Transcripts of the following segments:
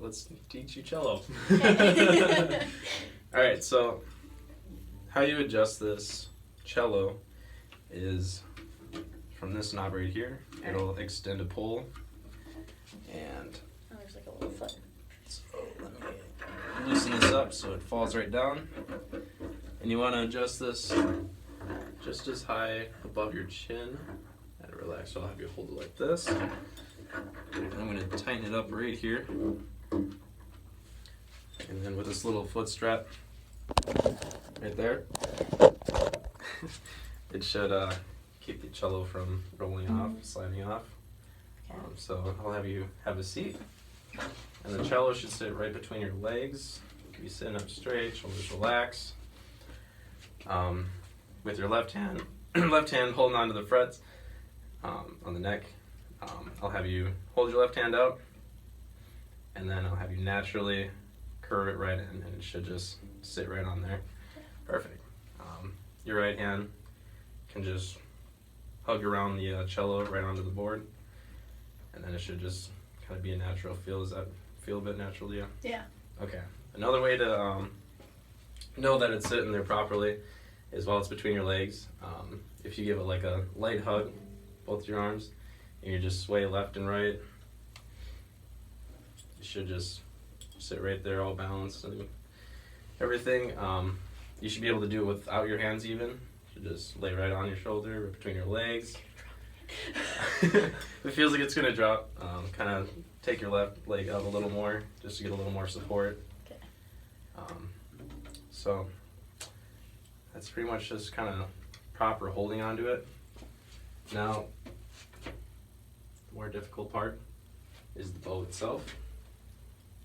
let's teach you cello. All right, so how you adjust this cello is from this knob right here. It'll extend a pole, and there's like a little foot. so let me loosen this up so it falls right down. And you want to adjust this just as high above your chin. And relax, so I'll have you hold it like this. And I'm going to tighten it up right here. And then with this little foot strap right there, it should keep the cello from rolling off, sliding off. So I'll have you have a seat. And the cello should sit right between your legs. You can be sitting up straight, shoulders relaxed. With your left hand holding onto the frets on the neck. I'll have you hold your left hand out, and then I'll have you naturally curve it right in, and it should just sit right on there. Perfect. Your right hand can just hug around the cello right onto the board, and then it should just kind of be a natural feel. Does that feel a bit natural to you? Yeah. Okay. Another way to know that it's sitting there properly is while it's between your legs. If you give it like a light hug, both your arms, and you just sway left and right, it should just sit right there all balanced and everything. You should be able to do it without your hands even. You should just lay right on your shoulder, right between your legs. If it feels like it's going to drop, kind of take your left leg up a little more just to get a little more support. Okay. So that's pretty much just kind of proper holding onto it. Now, the more difficult part is the bow itself.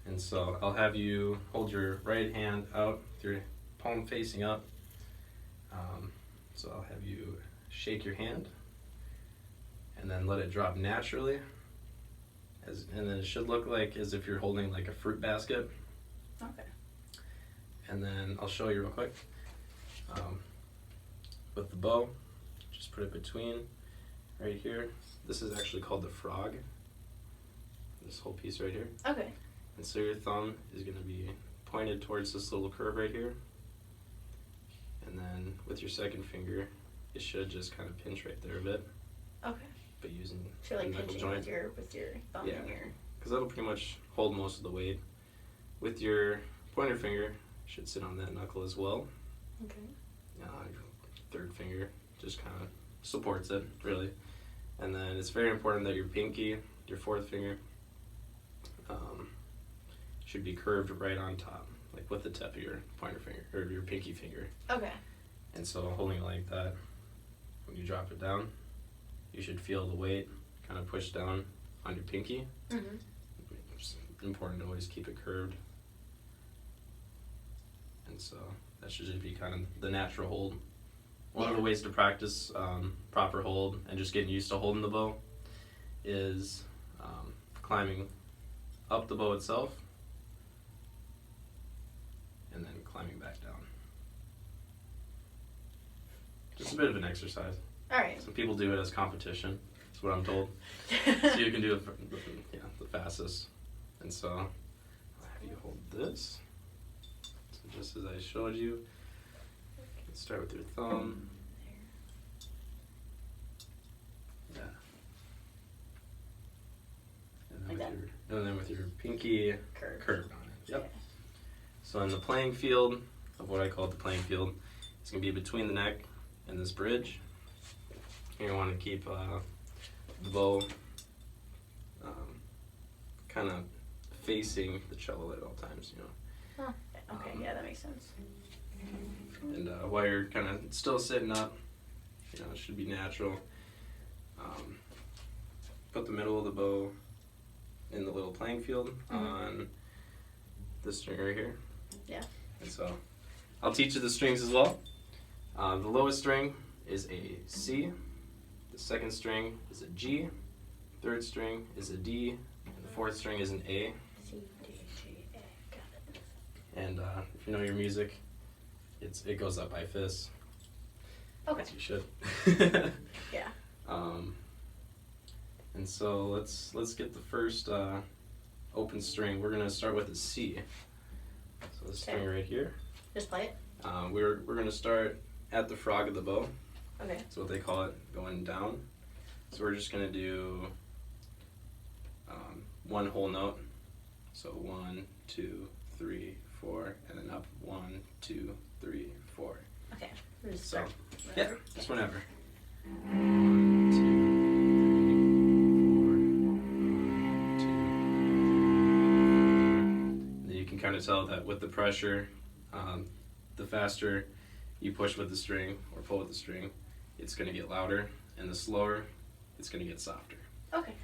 And so I'll have you hold your right hand out with your palm facing up. So I'll have you shake your hand and then let it drop naturally. And then it should look like as if you're holding like a fruit basket. Okay. And then I'll show you real quick. With the bow, just put it between right here. This is actually called the frog. This whole piece right here. Okay. And so your thumb is going to be pointed towards this little curve right here. And then with your second finger, it should just kind of pinch right there a bit. Okay. But using So like the knuckle pinching joint. with your thumb and your... Because that'll pretty much hold most of the weight. With your pointer finger, should sit on that knuckle as well. Okay. Your third finger just kind of supports it, really. And then it's very important that your pinky, your fourth finger, should be curved right on top, like with the tip of your pointer finger, or your pinky finger. Okay. And so holding it like that, when you drop it down, you should feel the weight kind of push down on your pinky. Mm-hmm. It's important to always keep it curved. And so that should just be kind of the natural hold. One of the ways to practice proper hold and just getting used to holding the bow is climbing up the bow itself and then climbing back down. Just a bit of an exercise. All right. Some people do it as competition. That's what I'm told. So you can do it the fastest. And so I'll have you hold this. So just as I showed you, let's start with your thumb. Yeah. And then with your pinky curved on it. Yep. Okay. So in the playing field of what I call the playing field, it's going to be between the neck and this bridge. You want to keep the bow kind of facing the cello at all times, you know. Oh, okay, yeah, that makes sense. And while you're kind of still sitting up, you know, it should be natural. Put the middle of the bow in the little playing field on this string right here. Yeah. And so I'll teach you the strings as well. The lowest string is a C. The second string is a G. Third string is a D. And the fourth string is an A. C, D, G, A. Got it. And if you know your music, it goes up by fifths. Okay. As you should. Yeah. And so let's get the first open string, we're gonna start with a C. So this string right here. Just play it. We're gonna start at the frog of the bow. Okay. That's what they call it, going down. So we're just gonna do one whole note. So 1, 2, 3, 4, and then up 1, 2, 3, 4. Okay. We'll just So start yeah, whenever. just whenever. 1, 2, 3, 4, 1, 2. Then you can kind of tell that with the pressure, the faster you push with the string or pull with the string, it's going to get louder, and the slower, it's going to get softer. Okay.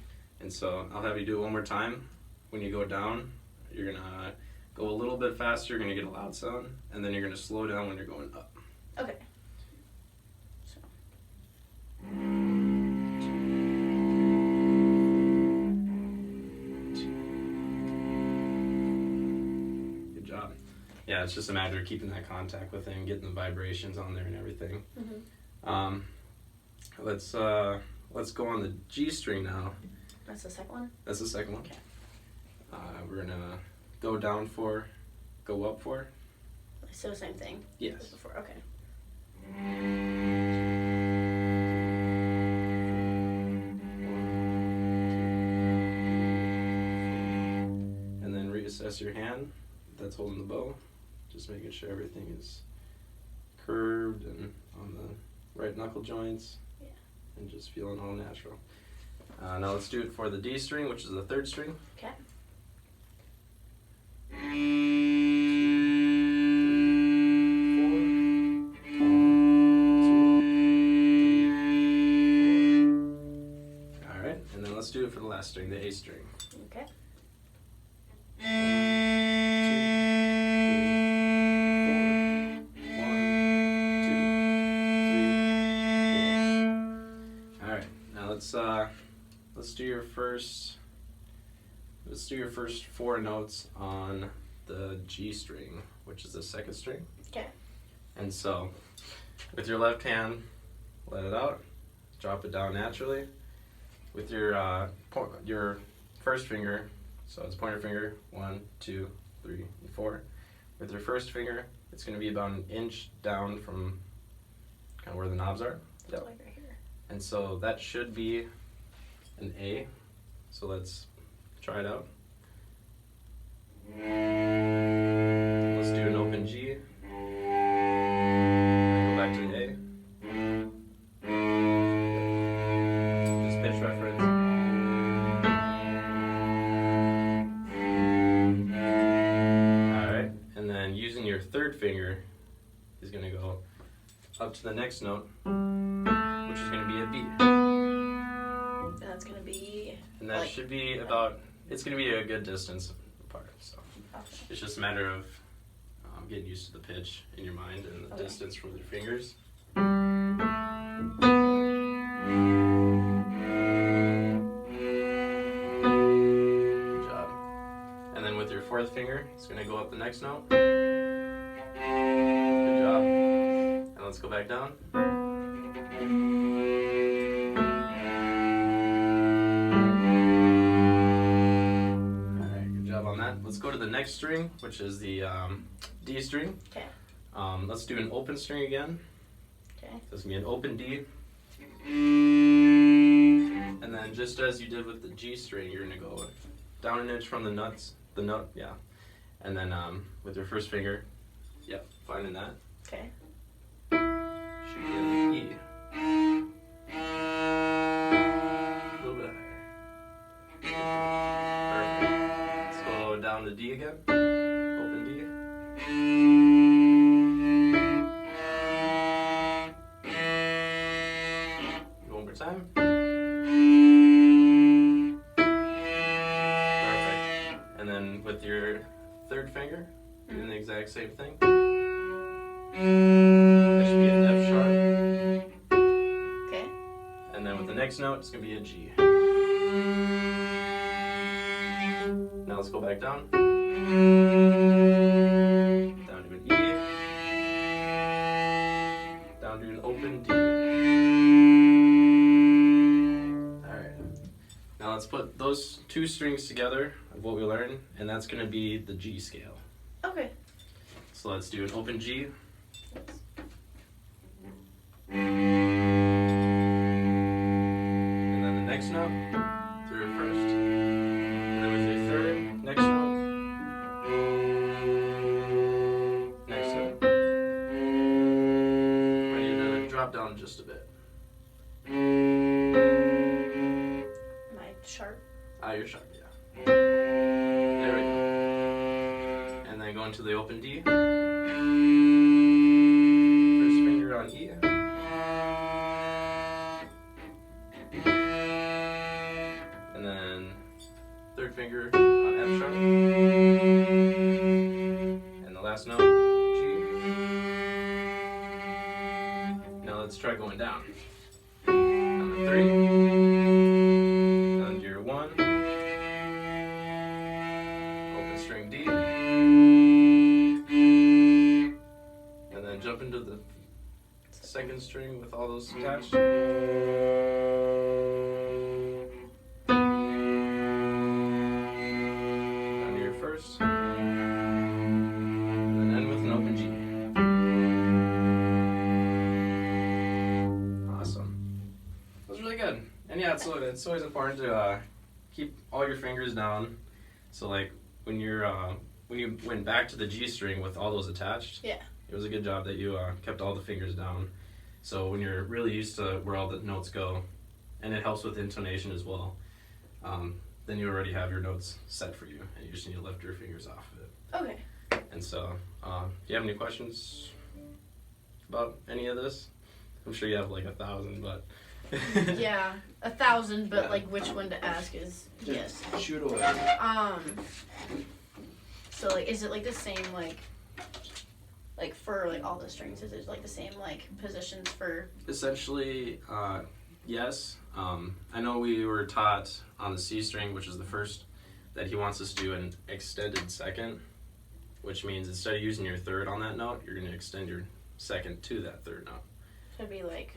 And so I'll have you do it one more time. When you go down, you're going to go a little bit faster, you're going to get a loud sound, and then you're going to slow down when you're going up. Okay. So. Good job. Yeah, it's just a matter of keeping that contact with it and getting the vibrations on there and everything. Mm-hmm. Let's go on the G string now. That's the second one? That's the second one. Okay. We're gonna go down 4, go up 4. So same thing? Yes. As before. Okay. And then reassess your hand that's holding the bow. Just making sure everything is curved and on the right knuckle joints. Yeah. And just feeling all natural. Now let's do it for the D string, which is the third string. Okay. Alright, and then let's do it for the last string, the A string. Okay. 1, 2, 3, 4. 1, 2, 3, 4. Alright, now let's do your first 4 notes on the G string, which is the second string. Okay. And so, with your left hand, let it out, drop it down naturally. With your first finger, so it's pointer finger, 1, 2, 3, 4. With your first finger, it's going to be about an inch down from kind of where the knobs are. Yep. Like right here. And so that should be an A. So let's try it out. Let's do an open G. Go back to the A. Just pitch reference. Alright, and then using your third finger is going to go up to the next note, which is going to be a B. And that's going to be... And that should be about, it's going to be a good distance apart. So it's just a matter of getting used to the pitch in your mind and the distance from your fingers. Good job. And then with your fourth finger, it's going to go up the next note. Good job. And let's go back down. Let's go to the next string, which is the D string. Okay. Let's do an open string again. Okay. So it's going to be an open D. And then just as you did with the G string, you're going to go down an inch from the note, yeah. And then with your first finger, yep, finding that. Okay. Should be an E. A little bit higher. Perfect. Let's go down to D again. Open D. One more time. Perfect. And then with your third finger, doing the exact same thing. That should be an F sharp. Okay. And then with the next note, it's going to be a G. Now let's go back down. Down to an E. Down to an open D. Alright. Now let's put those two strings together of what we learned, and that's going to be the G scale. Okay. So let's do an open G. And then the next note through it first. And then with your third, next note. Next note. Ready to drop down just a bit. My sharp. You're sharp, yeah. There we go. And then go into the open D. First finger on E. And then third finger on F sharp. And the last note, G. Now let's try going down. On the 3. Down to your 1. Open string D. And then jump into the second string with all those attached. Down to your first. And then end with an open G. Awesome. That was really good. And yeah, it's always important to keep all your fingers down. So like when you went back to the G string with all those attached, Yeah. it was a good job that you kept all the fingers down. So when you're really used to where all the notes go, and it helps with intonation as well, then you already have your notes set for you, and you just need to lift your fingers off of it. Okay. And so, do you have any questions about any of this? I'm sure you have like 1,000, but Yeah, 1,000, but Yeah. like which one to ask is yes. shoot away. So like, is it like the same like for like all the strings? Is it like the same like positions for? Essentially, yes. I know we were taught on the C string, which is the first, that he wants us to do an extended second, which means instead of using your third on that note, you're going to extend your second to that third note. Should be like.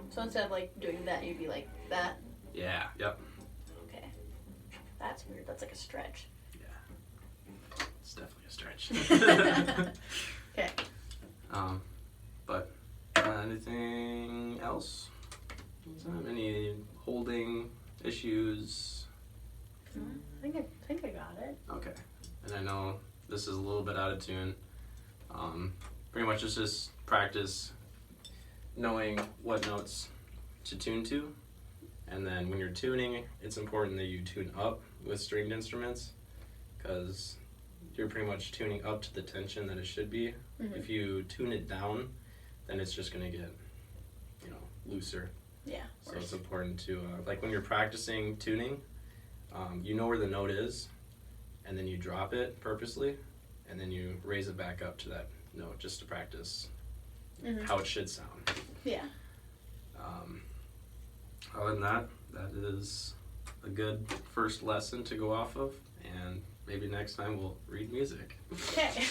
So instead of like doing that, you'd be like that. Yeah, yep. Okay. That's weird. That's like a stretch. Yeah. It's definitely a stretch. Okay. But anything else? Any holding issues? I think I got it. Okay. And I know this is a little bit out of tune. Pretty much it's just practice knowing what notes to tune to. And then when you're tuning, it's important that you tune up with stringed instruments, because you're pretty much tuning up to the tension that it should be. Mm-hmm. If you tune it down, then it's just going to get, looser. Yeah. So it's important to, like when you're practicing tuning, you know where the note is, and then you drop it purposely, and then you raise it back up to that note just to practice how it should sound. Yeah. Other than that, that is a good first lesson to go off of, and maybe next time we'll read music. Okay.